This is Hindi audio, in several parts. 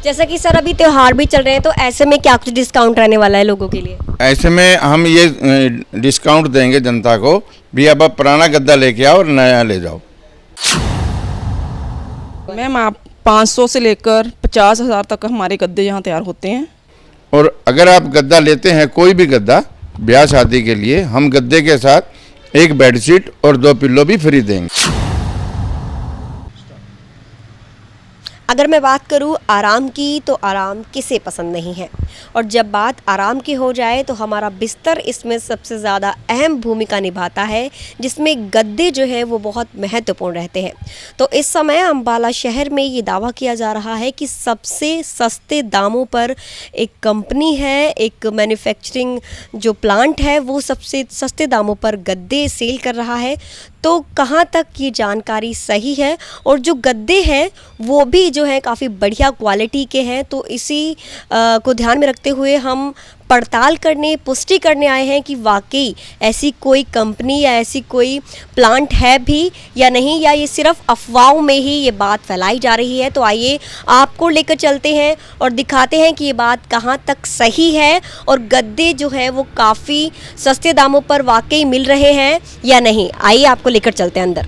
जैसा कि सर अभी त्योहार भी चल रहे हैं, तो ऐसे में क्या कुछ डिस्काउंट रहने वाला है लोगों के लिए? ऐसे में हम ये डिस्काउंट देंगे जनता को भी, अब आप पुराना गद्दा लेके आओ और नया ले जाओ। मैम आप 500 से लेकर 50,000 तक हमारे गद्दे यहाँ तैयार होते हैं। और अगर आप गद्दा लेते हैं, कोई भी गद्दा ब्याह शादी के लिए, हम गद्दे के साथ एक बेडशीट और 2 पिल्लो भी फ्री देंगे। अगर मैं बात करूं आराम की, तो आराम किसे पसंद नहीं है, और जब बात आराम की हो जाए तो हमारा बिस्तर इसमें सबसे ज़्यादा अहम भूमिका निभाता है, जिसमें गद्दे जो है वो बहुत महत्वपूर्ण रहते हैं। तो इस समय अम्बाला शहर में ये दावा किया जा रहा है कि सबसे सस्ते दामों पर एक कंपनी है, एक मैन्युफैक्चरिंग जो प्लांट है वो सबसे सस्ते दामों पर गद्दे सेल कर रहा है। तो कहाँ तक ये जानकारी सही है, और जो गद्दे हैं वो भी जो है काफ़ी बढ़िया क्वालिटी के हैं, तो इसी को ध्यान में रखते हुए हम पड़ताल करने, पुष्टि करने आए हैं कि वाकई ऐसी कोई कंपनी या ऐसी कोई प्लांट है भी या नहीं, या ये सिर्फ अफवाहों में ही ये बात फैलाई जा रही है। तो आइए आपको लेकर चलते हैं और दिखाते हैं कि ये बात कहाँ तक सही है, और गद्दे जो है वो काफ़ी सस्ते दामों पर वाकई मिल रहे हैं या नहीं। आइए आपको लेकर चलते हैं अंदर।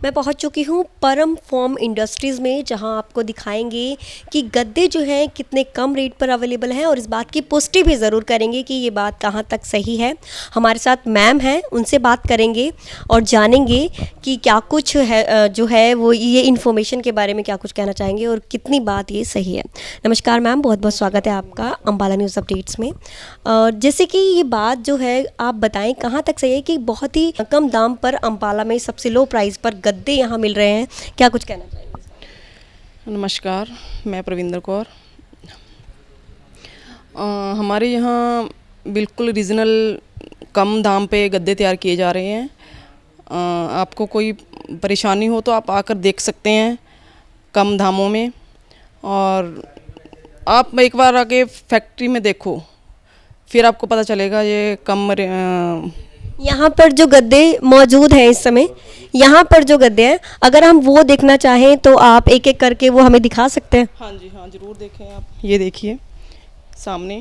मैं पहुंच चुकी हूं परम फॉर्म इंडस्ट्रीज़ में, जहां आपको दिखाएंगे कि गद्दे जो हैं कितने कम रेट पर अवेलेबल हैं, और इस बात की पुष्टि भी ज़रूर करेंगे कि ये बात कहां तक सही है। हमारे साथ मैम हैं, उनसे बात करेंगे और जानेंगे कि क्या कुछ है जो है वो ये इन्फॉर्मेशन के बारे में क्या कुछ कहना चाहेंगे और कितनी बात ये सही है। नमस्कार मैम, बहुत बहुत स्वागत है आपका अम्बाला न्यूज़ अपडेट्स में। जैसे कि ये बात जो है आप बताएं कहाँ तक सही है कि बहुत ही कम दाम पर अम्बाला में सबसे लो प्राइस पर गद्दे यहाँ मिल रहे हैं, क्या कुछ कहना चाहेंगे? नमस्कार, मैं प्रविंदर कौर। हमारे यहाँ बिल्कुल रीजनल कम दाम पे गद्दे तैयार किए जा रहे हैं। आपको कोई परेशानी हो तो आप आकर देख सकते हैं कम दामों में, और आप एक बार आके फैक्ट्री में देखो, फिर आपको पता चलेगा ये कम। यहाँ पर जो गद्दे मौजूद हैं इस समय, यहाँ पर जो गद्दे हैं, अगर हम वो देखना चाहें तो आप एक एक करके वो हमें दिखा सकते हैं? हाँ जी, हाँ ज़रूर देखें आप। ये देखिए सामने,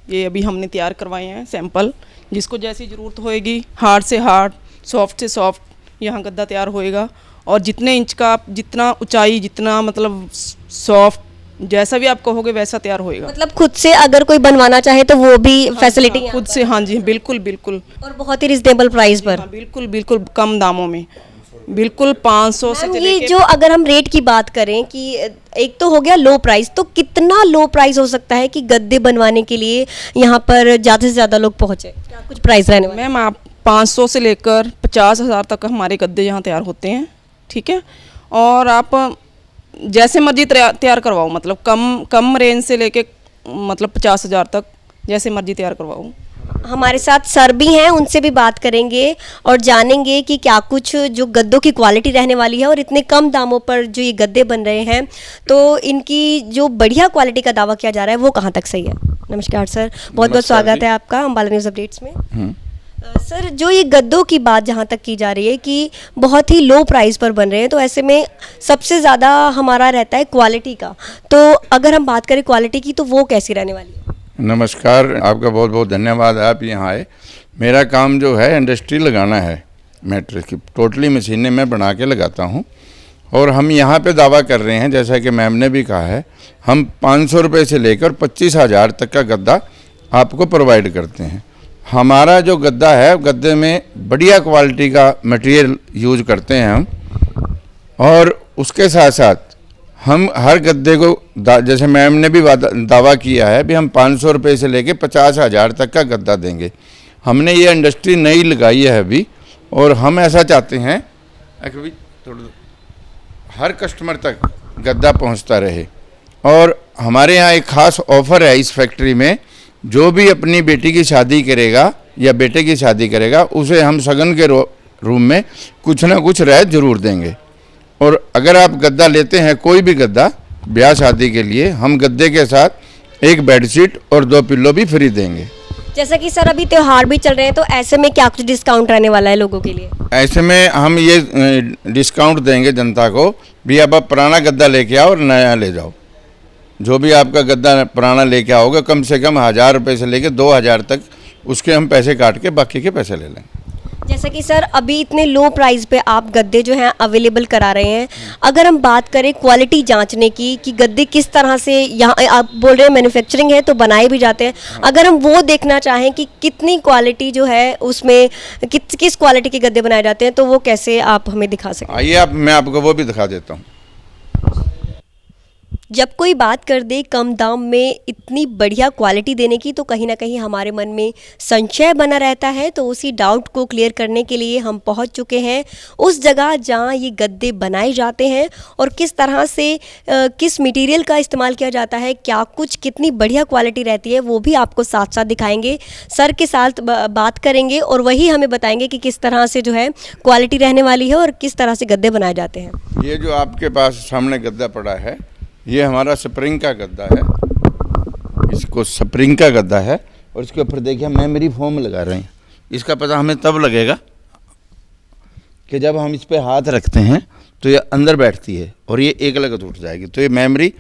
ये अभी हमने तैयार करवाए हैं सैंपल, जिसको जैसी ज़रूरत होएगी, हार्ड से हार्ड, सॉफ्ट से सॉफ्ट यहाँ गद्दा तैयार होएगा। और जितने इंच का आप, जितना ऊंचाई, जितना मतलब सॉफ्ट, जैसा भी आप कहोगे वैसा तैयार होएगा। मतलब खुद से अगर कोई बनवाना चाहे तो वो भी फैसिलिटी खुद से? हाँ जी, बिल्कुल बिल्कुल, और बहुत ही रिजनेबल प्राइस पर। हाँ, बिल्कुल बिल्कुल कम दामों में, बिल्कुल 500 से ये जो अगर हम रेट की बात करें कि एक तो हो गया लो प्राइस, तो कितना लो प्राइस हो सकता है कि गद्दे बनवाने के लिए यहाँ पर ज़्यादा से ज़्यादा लोग पहुँचे? क्या कुछ प्राइस रहने वाला है? मैम आप 500 से लेकर 50,000 तक हमारे गद्दे यहाँ तैयार होते हैं, ठीक है। और आप जैसे मर्जी तैयार करवाओ, मतलब कम रेंज से लेके मतलब 50,000 तक जैसे मर्जी तैयार करवाओ। हमारे साथ सर भी हैं, उनसे भी बात करेंगे और जानेंगे कि क्या कुछ जो गद्दों की क्वालिटी रहने वाली है, और इतने कम दामों पर जो ये गद्दे बन रहे हैं तो इनकी जो बढ़िया क्वालिटी का दावा किया जा रहा है वो कहाँ तक सही है। नमस्कार सर, बहुत बहुत स्वागत है आपका अम्बाला न्यूज़ अपडेट्स में। सर, जो ये गद्दों की बात जहाँ तक की जा रही है कि बहुत ही लो प्राइस पर बन रहे हैं, तो ऐसे में सबसे ज़्यादा हमारा रहता है क्वालिटी का, तो अगर हम बात करें क्वालिटी की तो वो कैसी रहने वाली है? नमस्कार, आपका बहुत बहुत धन्यवाद, आप यहाँ आए। मेरा काम जो है इंडस्ट्री लगाना है, मैट्रिक्स की टोटली मशीनें मैं बना के लगाता हूँ, और हम यहाँ पे दावा कर रहे हैं, जैसा कि मैम ने भी कहा है, हम 500 रुपये से लेकर 25,000 तक का गद्दा आपको प्रोवाइड करते हैं। हमारा जो गद्दा है, गद्दे में बढ़िया क्वालिटी का मटेरियल यूज करते हैं हम, और उसके साथ साथ हम हर गद्दे को जैसे मैम ने भी दावा किया है भी हम 500 रुपये से लेके 50,000 तक का गद्दा देंगे। हमने ये इंडस्ट्री नई लगाई है अभी, और हम ऐसा चाहते हैं कि हर कस्टमर तक गद्दा पहुंचता रहे। और हमारे यहाँ एक ख़ास ऑफ़र है इस फैक्ट्री में, जो भी अपनी बेटी की शादी करेगा या बेटे की शादी करेगा, उसे हम सगन के रूम में कुछ ना कुछ रायत ज़रूर देंगे। और अगर आप गद्दा लेते हैं, कोई भी गद्दा ब्याह शादी के लिए, हम गद्दे के साथ एक बेडशीट और 2 पिल्लो भी फ्री देंगे। जैसा कि सर अभी त्योहार भी चल रहे हैं, तो ऐसे में क्या कुछ डिस्काउंट रहने वाला है लोगों के लिए? ऐसे में हम ये डिस्काउंट देंगे जनता को भी, अब आप पुराना गद्दा लेके आओ और नया ले जाओ। जो भी आपका गद्दा पुराना लेके आओगे कम से कम 1000 रुपये से लेके 2000 तक उसके हम पैसे काट के बाकी के पैसे ले लेंगे। जैसा कि सर अभी इतने लो प्राइस पे आप गद्दे जो हैं अवेलेबल करा रहे हैं, अगर हम बात करें क्वालिटी जांचने की कि गद्दे किस तरह से, यहाँ आप बोल रहे हैं मैन्युफैक्चरिंग है तो बनाए भी जाते हैं, अगर हम वो देखना चाहें कि कितनी क्वालिटी जो है उसमें किस क्वालिटी के गद्दे बनाए जाते हैं, तो वो कैसे आप हमें दिखा सकते हैं? आइए आप, मैं आपको वो भी दिखा देता हूँ। जब कोई बात कर दे कम दाम में इतनी बढ़िया क्वालिटी देने की, तो कहीं ना कहीं हमारे मन में संशय बना रहता है। तो उसी डाउट को क्लियर करने के लिए हम पहुंच चुके हैं उस जगह जहां ये गद्दे बनाए जाते हैं और किस तरह से किस मटेरियल का इस्तेमाल किया जाता है, क्या कुछ कितनी बढ़िया क्वालिटी रहती है, वो भी आपको साथ साथ दिखाएंगे। सर के साथ बात करेंगे और वही हमें बताएंगे कि किस तरह से जो है क्वालिटी रहने वाली है और किस तरह से गद्दे बनाए जाते हैं। ये जो आपके पास सामने गद्दा पड़ा है, ये हमारा स्प्रिंग का गद्दा है, इसको स्प्रिंग का गद्दा है। और इसके ऊपर देखिए मेमोरी फोम लगा रहे हैं। इसका पता हमें तब लगेगा कि जब हम इस पे हाथ रखते हैं तो ये अंदर बैठती है और ये एक लगत उठ जाएगी। तो ये मेमोरी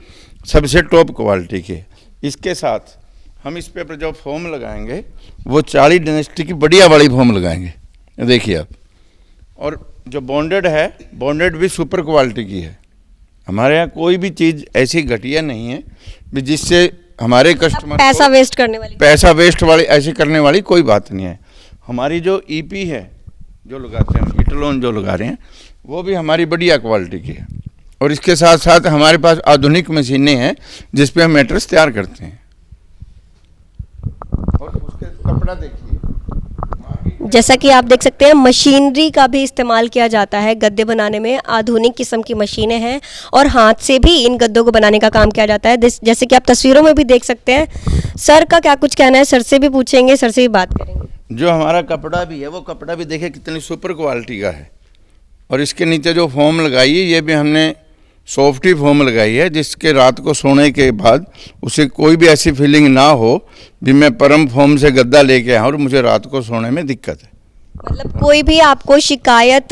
सबसे टॉप क्वालिटी की है। इसके साथ हम इस पे जो फोम लगाएंगे वो 40 डायनेस्टी की बढ़िया वाली फोम लगाएंगे, देखिए आप। और जो बॉन्डेड है, बॉन्डेड भी सुपर क्वालिटी की है। हमारे यहाँ कोई भी चीज़ ऐसी घटिया नहीं है जिससे हमारे कस्टमर पैसा वेस्ट वाली ऐसी करने वाली कोई बात नहीं है। हमारी जो ईपी है जो लगाते हैं, इटलोन जो लगा रहे हैं, वो भी हमारी बढ़िया क्वालिटी की है। और इसके साथ साथ हमारे पास आधुनिक मशीनें हैं जिस पे हम मैट्रेस तैयार करते हैं। और उसके कपड़ा देखिए, जैसा कि आप देख सकते हैं मशीनरी का भी इस्तेमाल किया जाता है गद्दे बनाने में। आधुनिक किस्म की मशीनें हैं और हाथ से भी इन गद्दों को बनाने का काम किया जाता है, जैसे कि आप तस्वीरों में भी देख सकते हैं। सर का क्या कुछ कहना है, सर से भी पूछेंगे, सर से भी बात करेंगे। जो हमारा कपड़ा भी है वो कपड़ा भी देखिए कितनी सुपर क्वालिटी का है। और इसके नीचे जो फोम लगाई है ये भी हमने सॉफ्टी फोम लगाई है, जिसके रात को सोने के बाद उसे कोई भी ऐसी फीलिंग ना हो भी मैं परम फोम से गद्दा लेके आऊँ और मुझे रात को सोने में दिक्कत है। मतलब कोई भी आपको शिकायत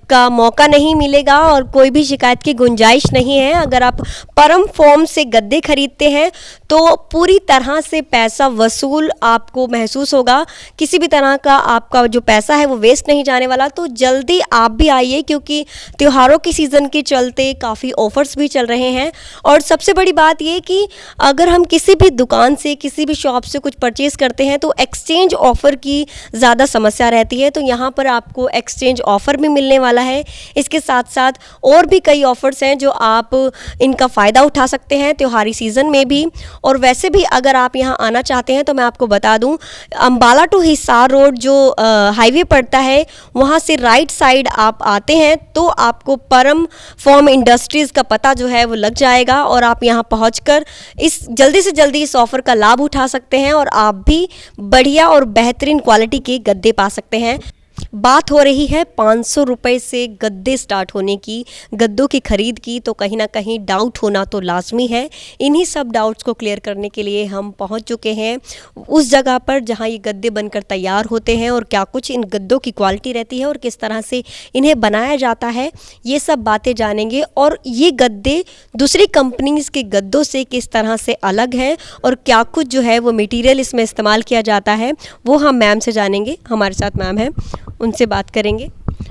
का मौका नहीं मिलेगा और कोई भी शिकायत की गुंजाइश नहीं है। अगर आप परम फॉर्म से गद्दे खरीदते हैं तो पूरी तरह से पैसा वसूल आपको महसूस होगा। किसी भी तरह का आपका जो पैसा है वो वेस्ट नहीं जाने वाला। तो जल्दी आप भी आइए, क्योंकि त्योहारों की सीज़न के चलते काफ़ी ऑफर्स भी चल रहे हैं। और सबसे बड़ी बात ये कि अगर हम किसी भी दुकान से, किसी भी शॉप से कुछ परचेज़ करते हैं तो एक्सचेंज ऑफ़र की ज़्यादा समस्या रहती है। तो यहाँ पर आपको एक्सचेंज ऑफ़र भी मिलने वाला है। इसके साथ साथ और भी कई ऑफर्स हैं जो आप इनका फ़ायदा उठा सकते हैं त्योहारी सीज़न में भी। और वैसे भी अगर आप यहाँ आना चाहते हैं तो मैं आपको बता दूं, अंबाला टू हिसार रोड जो हाईवे पड़ता है वहाँ से राइट साइड आप आते हैं तो आपको परम फॉर्म इंडस्ट्रीज़ का पता जो है वो लग जाएगा और आप यहाँ पहुँचकर जल्दी से जल्दी इस ऑफ़र का लाभ उठा सकते हैं और आप भी बढ़िया और बेहतरीन क्वालिटी के गद्दे पा सकते हैं। बात हो रही है 500 रुपये से गद्दे स्टार्ट होने की, गद्दों की खरीद की, तो कहीं ना कहीं डाउट होना तो लाजमी है। इन्हीं सब डाउट्स को क्लियर करने के लिए हम पहुंच चुके हैं उस जगह पर जहां ये गद्दे बनकर तैयार होते हैं और क्या कुछ इन गद्दों की क्वालिटी रहती है और किस तरह से इन्हें बनाया जाता है, ये सब बातें जानेंगे। और ये गद्दे दूसरी कंपनीज के गद्दों से किस तरह से अलग हैं और क्या कुछ जो है वो मटीरियल इसमें इस्तेमाल किया जाता है वो हम मैम से जानेंगे। हमारे साथ मैम हैं, उनसे बात करेंगे।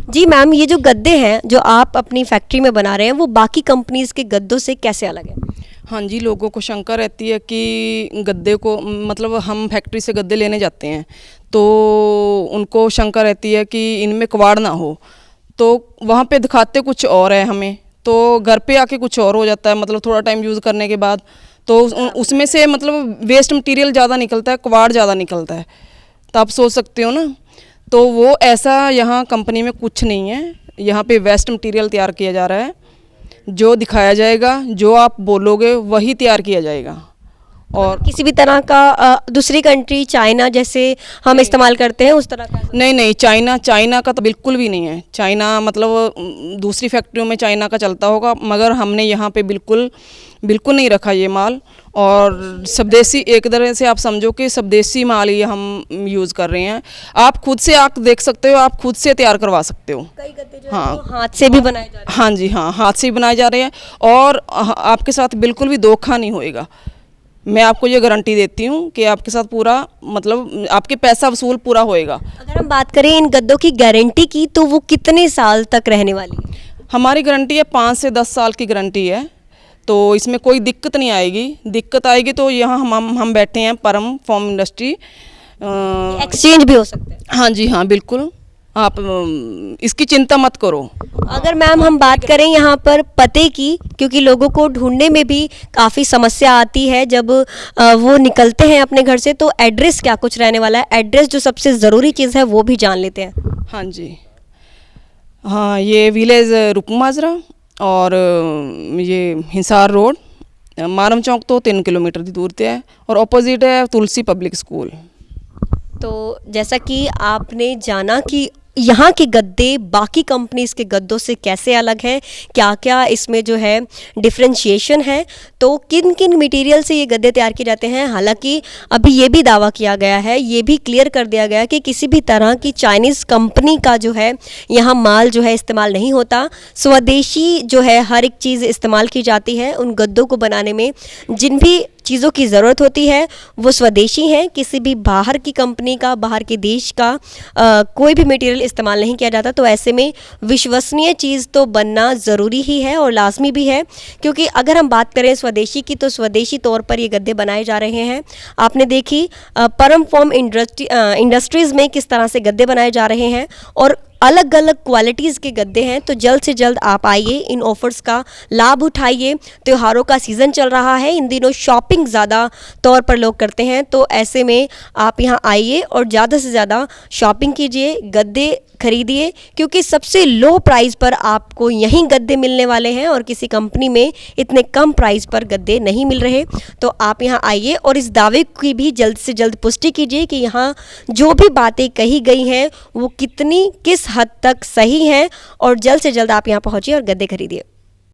जी मैम, ये जो गद्दे हैं जो आप अपनी फैक्ट्री में बना रहे हैं वो बाकी कंपनीज़ के गद्दों से कैसे अलग है? हाँ जी, लोगों को शंका रहती है कि गद्दे को, मतलब हम फैक्ट्री से गद्दे लेने जाते हैं तो उनको शंका रहती है कि इनमें कबाड़ ना हो, तो वहाँ पे दिखाते कुछ और है हमें, तो घर पे आके कुछ और हो जाता है। मतलब थोड़ा टाइम यूज़ करने के बाद तो उसमें से मतलब वेस्ट मटेरियल ज़्यादा निकलता है, कबाड़ ज़्यादा निकलता है। तो आप सोच सकते हो ना, तो वो ऐसा यहाँ कंपनी में कुछ नहीं है। यहाँ पे वेस्ट मटेरियल तैयार किया जा रहा है, जो दिखाया जाएगा, जो आप बोलोगे वही तैयार किया जाएगा। और किसी भी तरह का दूसरी कंट्री चाइना जैसे हम इस्तेमाल करते हैं उस तरह का नहीं, चाइना का तो बिल्कुल भी नहीं है। चाइना मतलब दूसरी फैक्ट्रियों में चाइना का चलता होगा, मगर हमने यहाँ पे बिल्कुल बिल्कुल नहीं रखा ये माल। और स्वदेशी, एक तरह से आप समझो कि स्वदेशी माल ही हम यूज़ कर रहे हैं। आप खुद से आकर देख सकते हो, आप खुद से तैयार करवा सकते हो। कई गद्दे जो हाँ। है वो हाथ से भी बनाए जा रहे हाँ जी, हाँ, हाथ से ही बनाए जा रहे हैं और आपके साथ बिल्कुल भी धोखा नहीं होएगा। मैं आपको ये गारंटी देती हूँ कि आपके साथ पूरा, मतलब आपके पैसा वसूल पूरा होएगा। हैं। अगर हम बात करें इन गद्दों की गारंटी की, तो वो कितने साल तक रहने वाली है? हमारी गारंटी है 5 से 10 साल की गारंटी है, तो इसमें कोई दिक्कत नहीं आएगी। दिक्कत आएगी तो यहाँ हम बैठे हैं परम फॉर्म इंडस्ट्री। एक्सचेंज भी हो सकते हैं। हाँ जी, हाँ, बिल्कुल, आप इसकी चिंता मत करो। अगर मैम हम बात करें यहाँ पर पते की, क्योंकि लोगों को ढूंढने में भी काफ़ी समस्या आती है जब वो निकलते हैं अपने घर से, तो एड्रेस क्या कुछ रहने वाला है? एड्रेस जो सबसे ज़रूरी चीज़ है वो भी जान लेते हैं। हाँ जी, हाँ, ये विलेज रुकमाजरा और ये हिसार रोड, मारम चौक तो 3 किलोमीटर की दूर पे है और ऑपोजिट है तुलसी पब्लिक स्कूल। तो जैसा कि आपने जाना कि यहाँ के गद्दे बाकी कंपनीज के गद्दों से कैसे अलग है, क्या क्या इसमें जो है डिफरेंशिएशन है, तो किन किन मटेरियल से ये गद्दे तैयार किए जाते हैं। हालांकि अभी ये भी दावा किया गया है, ये भी क्लियर कर दिया गया कि किसी भी तरह की चाइनीज़ कंपनी का जो है यहाँ माल जो है इस्तेमाल नहीं होता। स्वदेशी जो है हर एक चीज़ इस्तेमाल की जाती है उन गद्दों को बनाने में। जिन भी चीज़ों की ज़रूरत होती है वो स्वदेशी हैं। किसी भी बाहर की कंपनी का, बाहर के देश का कोई भी मटेरियल इस्तेमाल नहीं किया जाता। तो ऐसे में विश्वसनीय चीज़ तो बनना ज़रूरी ही है और लाजमी भी है, क्योंकि अगर हम बात करें स्वदेशी की, तो स्वदेशी तौर पर ये गद्दे बनाए जा रहे हैं। आपने देखी परम फॉर्म इंडस्ट्रीज़ में किस तरह से गद्दे बनाए जा रहे हैं और अलग अलग क्वालिटीज़ के गद्दे हैं। तो जल्द से जल्द आप आइए, इन ऑफ़र्स का लाभ उठाइए। त्योहारों का सीज़न चल रहा है, इन दिनों शॉपिंग ज़्यादा तौर पर लोग करते हैं, तो ऐसे में आप यहाँ आइए और ज़्यादा से ज़्यादा शॉपिंग कीजिए, गद्दे खरीदिए, क्योंकि सबसे लो प्राइस पर आपको यहीं गद्दे मिलने वाले हैं और किसी कंपनी में इतने कम प्राइस पर गद्दे नहीं मिल रहे। तो आप यहाँ आइए और इस दावे की भी जल्द से जल्द पुष्टि कीजिए कि यहाँ जो भी बातें कही गई हैं वो किस हद तक सही हैं, और जल्द से जल्द आप यहाँ पहुँचिए और गद्दे खरीदिए।